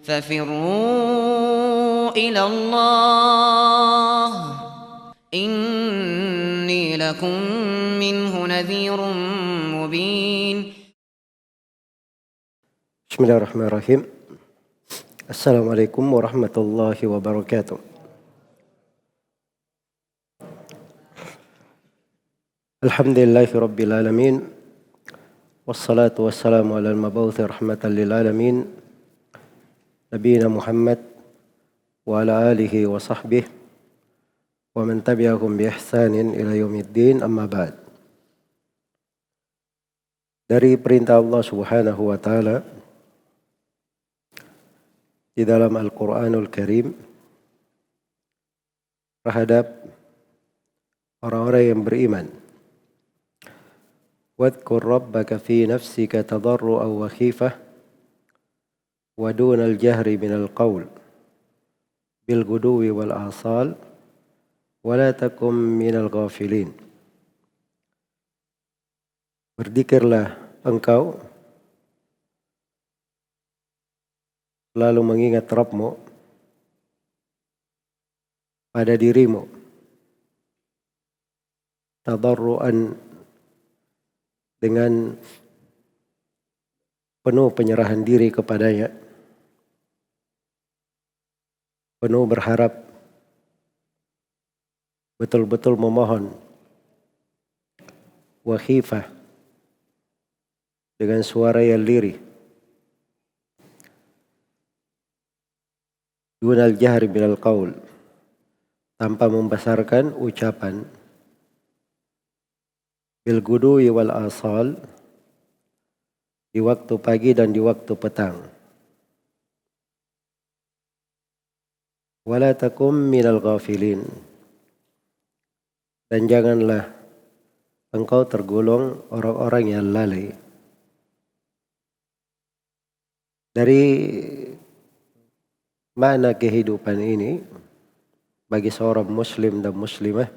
ففروا إلى الله إني لكم منه نذير مبين. Bismillahirrahmanirrahim. Assalamualaikum warahmatullahi wabarakatuh. Alhamdulillahi rabbil alamin. Wassalatu wassalamu ala al-mabawthi rahmatan lil alamin. Nabiyina Muhammad wa ala alihi wa sahbihi wa man tabi'ahum bi ihsanin ila yaumiddin, amma ba'd. Dari perintah Allah Subhanahu wa taala di dalam Al-Qur'anul Karim terhadap orang-orang yang beriman. Wadhkur rabbaka fi nafsika tadarru'an wa khifah wa dunal jahri minal qawl bil guduwi wal asal wa la takum minal ghafilin. Berzikirlah engkau selalu mengingat Rabbmu pada dirimu, tadarruan dengan penuh penyerahan diri kepadanya, penuh berharap, betul-betul memohon, wa khifah, dengan suara yang lirih, dunal jahri minal qaul, tanpa membesarkan ucapan, bil guduwi wal asal, di waktu pagi dan di waktu petang. Wala takum minal ghafilin, dan janganlah engkau tergolong orang-orang yang lalai. Dari makna kehidupan ini bagi seorang muslim dan muslimah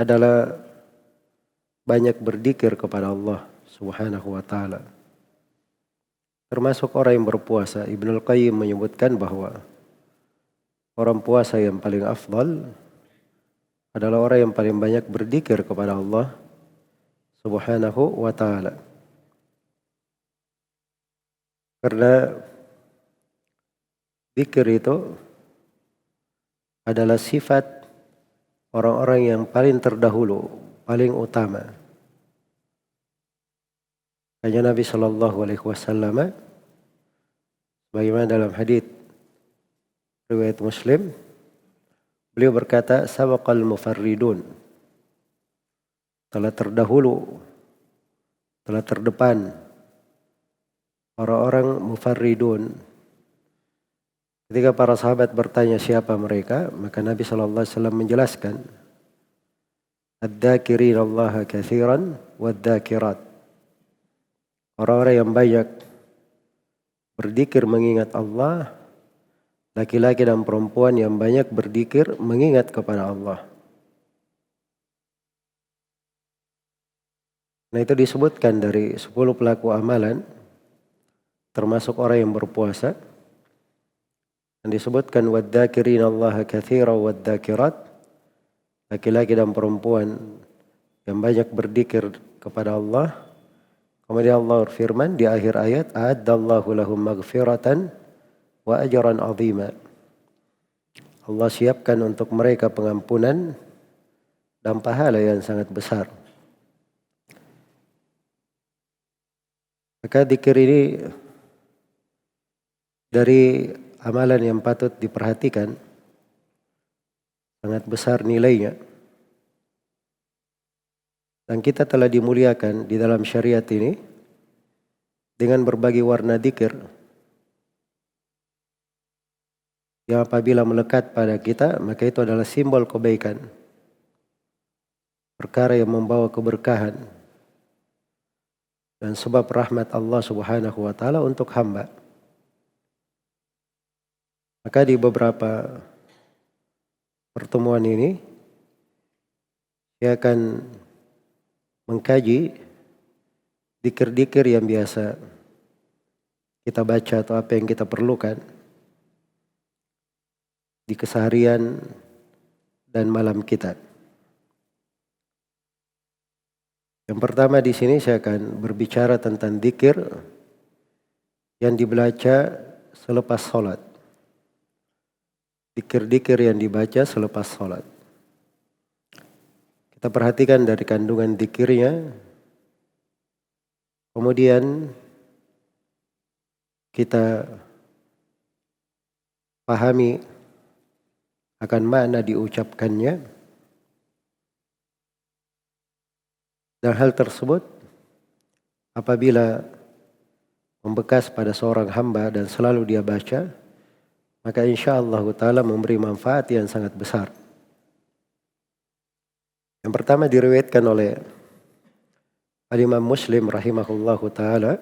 adalah banyak berzikir kepada Allah Subhanahu wa taala. Termasuk orang yang berpuasa. Ibnul Qayyim menyebutkan bahwa orang puasa yang paling afdal adalah orang yang paling banyak berzikir kepada Allah Subhanahu wa taala. Karena zikir itu adalah sifat orang-orang yang paling terdahulu, paling utama. Hanya Nabi Shallallahu Alaihi Wasallam, bagaimana dalam hadits riwayat Muslim, beliau berkata, sabaqal mufarridun, telah terdahulu, telah terdepan orang-orang mufarridun. Ketika para sahabat bertanya siapa mereka, maka Nabi Shallallahu Alaihi Wasallam menjelaskan, ad-dhakirin Allah katsiran wad-dhakirat, orang-orang yang banyak berzikir mengingat Allah, laki-laki dan perempuan yang banyak berzikir mengingat kepada Allah. Nah, itu disebutkan dari 10 pelaku amalan, termasuk orang yang berpuasa. Dan disebutkan wad-dhakirin Allah katsiran wad-dhakirat, laki-laki dan perempuan yang banyak berzikir kepada Allah. Kemudian Allah berfirman di akhir ayat, a'addallahu lahum maghfiratan wa ajran 'azima. Allah siapkan untuk mereka pengampunan dan pahala yang sangat besar. Maka zikir ini dari amalan yang patut diperhatikan, sangat besar nilainya. Dan kita telah dimuliakan di dalam syariat ini dengan berbagai warna dzikir yang apabila melekat pada kita, maka itu adalah simbol kebaikan, perkara yang membawa keberkahan dan sebab rahmat Allah Subhanahu wa taala untuk hamba. Maka di beberapa pertemuan ini saya akan mengkaji dzikir-dzikir yang biasa kita baca atau apa yang kita perlukan di keseharian dan malam kita. Yang pertama di sini saya akan berbicara tentang dzikir yang dibaca selepas sholat. Dzikir-dzikir yang dibaca selepas sholat. Kita perhatikan dari kandungan dzikirnya, kemudian kita pahami akan makna diucapkannya. Dan hal tersebut apabila membekas pada seorang hamba dan selalu dia baca, maka insyaallah ta'ala memberi manfaat yang sangat besar. Yang pertama diriwayatkan oleh Al-Imam Muslim rahimahullahu ta'ala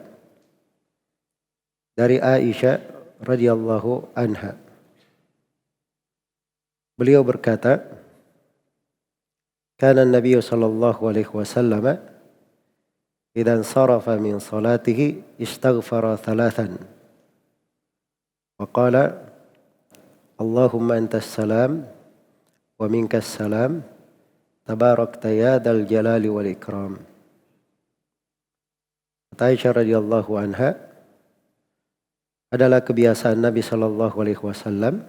dari Aisyah radhiyallahu anha. Beliau berkata, Kana Nabi sallallahu alaihi wasallam idza insarafa min salatihi istaghfara thalathan. Wa qala Allahumma antas salam wa minkas salam tabarakta ya dzal jalali wal ikram. Aisyah radhiyallahu anha, adalah kebiasaan Nabi sallallahu alaihi wasallam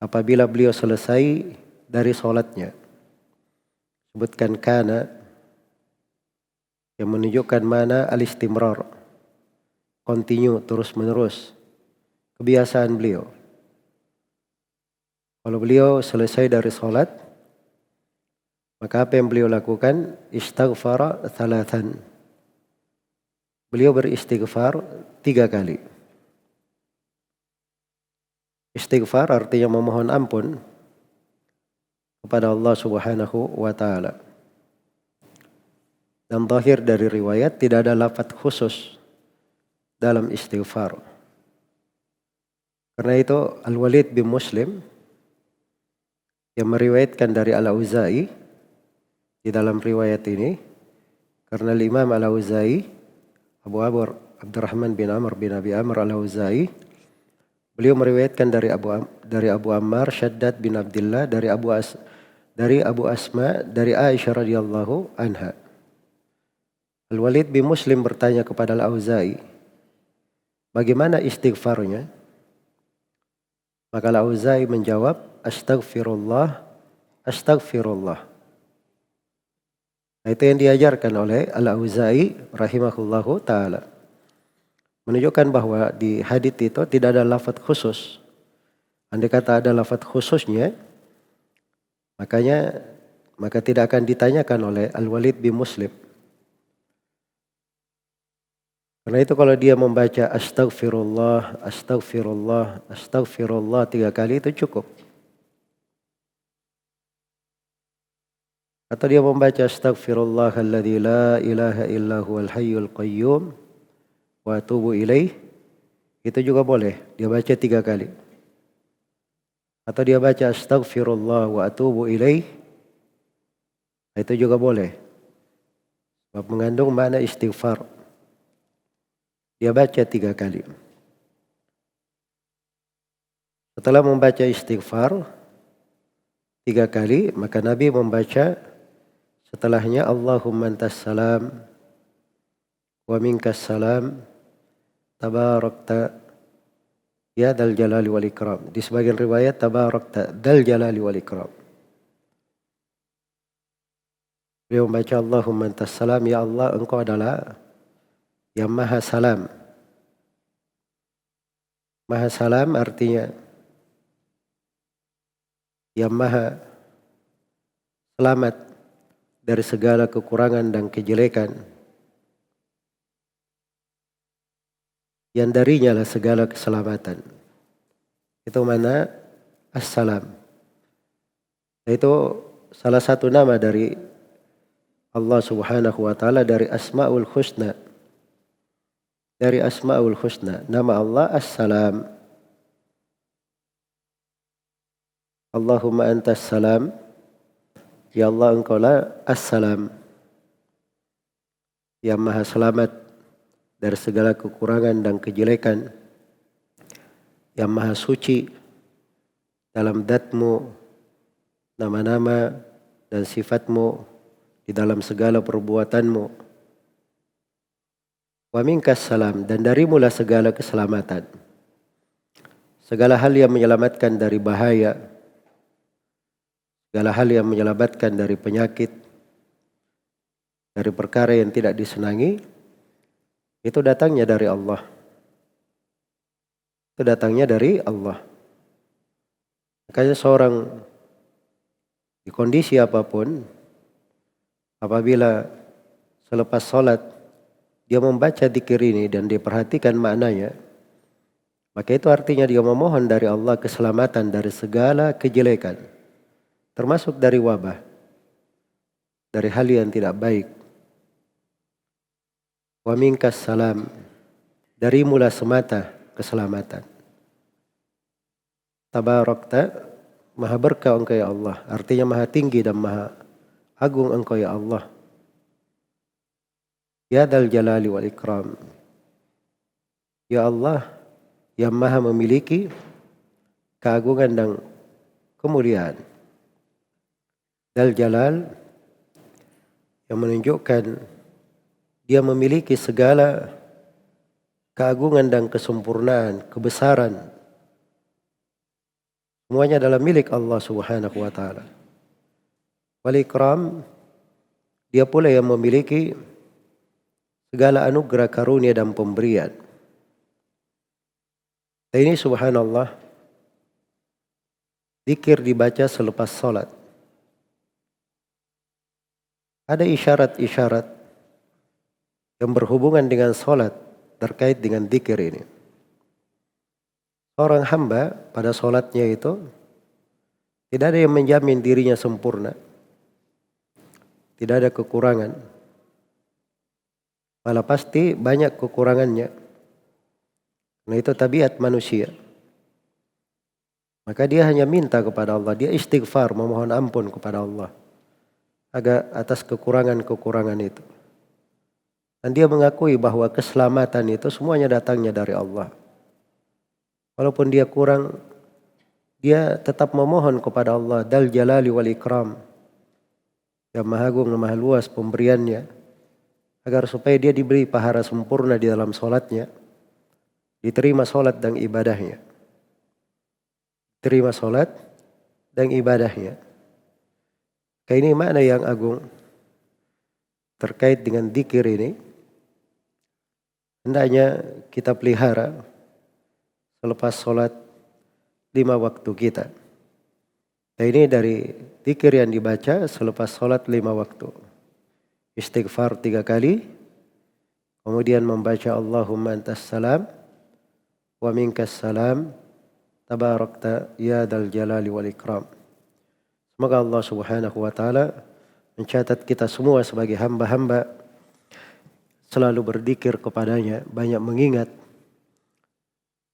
apabila beliau selesai dari salatnya. Sebutkan kana yang menunjukkan mana al-istimrar, continue, terus menerus, kebiasaan beliau. Kalau beliau selesai dari salat, maka apa yang beliau lakukan? Istaghfara thalathan. Beliau beristighfar 3 kali. Istighfar artinya memohon ampun kepada Allah Subhanahu wa ta'ala. Dan zahir dari riwayat tidak ada lafaz khusus dalam istighfar. Karena itu Al-Walid bin Muslim yang meriwayatkan dari Al-Auza'i di dalam riwayat ini, karena Imam Al-Auza'i, Abu Abdurrahman bin Amr bin Abi Amr Al-Auza'i, beliau meriwayatkan dari Abu Ammar Shaddad bin Abdullah dari Abu Asma dari Aisyah radhiyallahu anha. Al-Walid bin Muslim bertanya kepada Al-Auza'i, bagaimana istighfarnya? Maka Al-Auza'i menjawab, astaghfirullah, astaghfirullah. Nah, itu yang diajarkan oleh Al-Auza'i rahimahullahu ta'ala. Menunjukkan bahwa di hadits itu tidak ada lafaz khusus. Andai kata ada lafaz khususnya, maka tidak akan ditanyakan oleh Al-Walid bin Muslim. Karena itu kalau dia membaca astaghfirullah, astaghfirullah, astaghfirullah 3 kali itu cukup. Atau dia membaca astaghfirullahalladzi la ilaha illa huwal hayyul qayyum wa atubu ilaih, itu juga boleh dia baca 3 kali. Atau dia baca astaghfirullah wa atubu ilaih, itu juga boleh. Sebab mengandung makna istighfar. Dia baca 3 kali. Setelah membaca istighfar 3 kali, maka Nabi membaca setelahnya Allahumma antas salam wa minkas salam tabarakta ya dzal jalali wal ikram. Di sebagian riwayat tabarakta dzal jalali wal ikram. Beliau membaca Allahumma antas salam, ya Allah engkau adalah yang maha salam. Maha salam artinya yang maha selamat dari segala kekurangan dan kejelekan, yang darinya lah segala keselamatan. Itu mana as-salam. Itu salah satu nama dari Allah Subhanahu wa ta'ala dari Asma'ul Husna. Dari Asma'ul Husna, nama Allah As-Salam. Allahumma antas salam, ya Allah engkau lah As-Salam, yang maha selamat dari segala kekurangan dan kejelekan, yang maha suci dalam dzat-Mu, nama-nama dan sifat-Mu, di dalam segala perbuatan-Mu. Wa minkas salam, dan darimu-lah segala keselamatan. Segala hal yang menyelamatkan dari bahaya, segala hal yang menyelamatkan dari penyakit, dari perkara yang tidak disenangi, itu datangnya dari Allah. Itu datangnya dari Allah. Makanya seorang di kondisi apapun, apabila selepas sholat dia membaca dzikir ini dan dia perhatikan maknanya, maka itu artinya dia memohon dari Allah keselamatan dari segala kejelekan, termasuk dari wabah, dari hal yang tidak baik. Wa minkas salam, darimu-lah semata keselamatan. Tabarakta, maha berkah engkau ya Allah, artinya maha tinggi dan maha agung engkau ya Allah. Ya dzal jalali wal ikram, ya Allah yang maha memiliki keagungan dan kemuliaan. Dzal jalal yang menunjukkan dia memiliki segala keagungan dan kesempurnaan, kebesaran. Semuanya adalah milik Allah Subhanahu wa taala. Wal ikram, dia pula yang memiliki segala anugerah karunia dan pemberian. Dan ini subhanallah, zikir dibaca selepas salat. Ada isyarat-isyarat yang berhubungan dengan salat terkait dengan zikir ini. Seorang hamba pada salatnya itu tidak ada yang menjamin dirinya sempurna. Tidak ada kekurangan. Malah pasti banyak kekurangannya. Nah, itu tabiat manusia. Maka dia hanya minta kepada Allah, dia istighfar, memohon ampun kepada Allah atas kekurangan-kekurangan itu. Dan dia mengakui bahwa keselamatan itu semuanya datangnya dari Allah. Walaupun dia kurang, dia tetap memohon kepada Allah, Dzal Jalali wal Ikram, yang maha agung dan maha luas pemberiannya, agar supaya dia diberi pahala sempurna di dalam solatnya, diterima solat dan ibadahnya. Terima solat dan ibadahnya. Ini makna yang agung terkait dengan dzikir ini. Hendaknya kita pelihara selepas solat 5 waktu kita. Nah, ini dari dzikir yang dibaca selepas solat 5 waktu. Istighfar 3 kali. Kemudian membaca Allahumma antas salam wa minkas salam tabarakta ya dzal jalali wal ikram. Semoga Allah Subhanahu wa taala mencatat kita semua sebagai hamba-hamba selalu berzikir kepadanya, banyak mengingat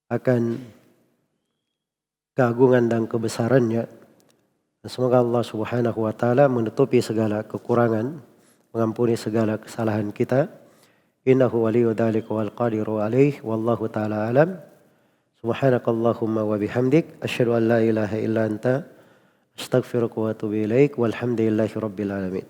akan keagungan dan kebesarannya. Dan semoga Allah Subhanahu wa taala menutupi segala kekurangan, mengampuni segala kesalahan kita. Innahu waliyyu dzalika wal qadiru alaihi wallahu taala alam. Subhanakallahumma wa bihamdik asyhadu an la ilaha illa anta astaghfiruka wa atubu ilaik walhamdulillahi rabbil alamin.